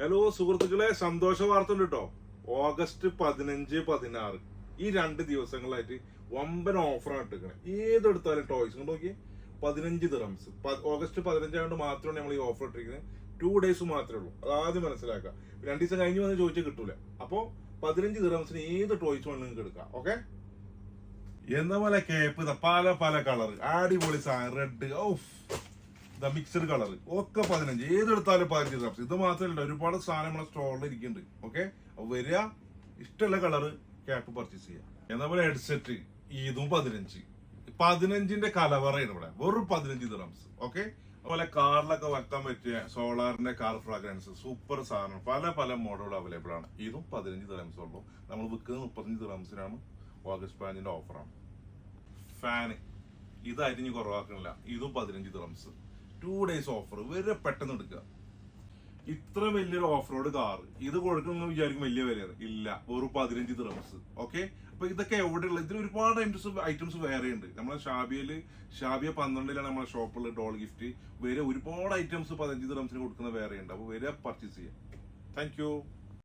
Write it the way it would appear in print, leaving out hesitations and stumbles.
Hello സുഹൃത്തുക്കളെ, സന്തോഷ വാർത്ത ഉണ്ട് കേട്ടോ. ഓഗസ്റ്റ് 15, 16 ഈ 2 ദിവസങ്ങളായിട്ട് വമ്പൻ ഓഫറാണ് ഇട്ടിരിക്കണേ. ഏതെടുത്താലും ടോയ്സ് കൊണ്ട് നോക്കി 15 ദിറംസ്. ഓഗസ്റ്റ് 15 ആയതുകൊണ്ട് മാത്രമാണ് നമ്മൾ ഈ ഓഫർ ഇട്ടിരിക്കുന്നത്. 2 ഡേയ്സ് മാത്രമേ ഉള്ളൂ. അതാദ്യം മനസ്സിലാക്കുക. 2 ദിവസം കഴിഞ്ഞ് വന്ന് ചോദിച്ചാൽ കിട്ടൂല. അപ്പോ 15 ദിറംസിന് ഏത് ടോയ്സ് വേണം നിങ്ങൾക്ക് എടുക്കാം. ഓക്കെ, എന്ന പോലെ കേപ്പ് പല പല കളർ അടിപൊളി സാധനം. റെഡ്, ഓഫ് മിക്സഡ് കളർ ഒക്കെ 15. ഏതെടുത്താലും 15 ദിറംസ്. ഇത് മാത്രമല്ല, ഒരുപാട് സാധനം നമ്മളെ സ്റ്റോറിൽ ഇരിക്കുന്നുണ്ട്. ഓക്കെ, വരിക, ഇഷ്ടമുള്ള കളറ് ക്യാപ്പ് പർച്ചേസ് ചെയ്യാം. എന്നാ പോലെ ഹെഡ്സെറ്റ് ഇതും 15ന്റെ കലവറയാണ് ഇവിടെ. വെറും 15 ദിറംസ്. ഓക്കെ, അതുപോലെ കാറിലൊക്കെ വെക്കാൻ പറ്റിയ സോളാറിന്റെ കാർ ഫ്രാഗ്രൻസ് സൂപ്പർ സാധനം. പല പല മോഡലുകൾ അവൈലബിൾ ആണ്. ഇതും 15 ദിറംസ് ഉള്ളൂ. നമ്മൾ വിൽക്കുന്നത് 35 ദിറംസിനാണ്. ഓഗസ്റ്റ് 15ന്റെ ഓഫറാണ്. ഫാന് ഇത് അരിഞ്ഞ് കുറവാക്കണില്ല. ഇതും 15 ദിറംസ്. 2 days offer. വരെ പെട്ടെന്ന് എടുക്കുക. ഇത്ര വലിയൊരു ഓഫ് റോഡ് കാർ ഇത് കൊടുക്കണമെന്ന് വിചാരിക്കും വലിയ വിലയാണ്. ഇല്ല, വെറും 15 ദിറംസ്. ഓക്കെ, അപ്പൊ ഇതൊക്കെ എവിടെയുള്ള ഇതിൽ ഒരുപാട് ഐറ്റംസ് വേറെ ഉണ്ട്. നമ്മളെ ഷാബിയ 12ലാണ് നമ്മളെ ഷോപ്പുള്ള ഡോൾ ഗിഫ്റ്റ്. വരെ ഒരുപാട് ഐറ്റംസ് 15 ദിറംസിന് കൊടുക്കുന്ന വേറെ ഉണ്ട്. അപ്പൊ വരെ പർച്ചേസ് ചെയ്യാം. Thank you.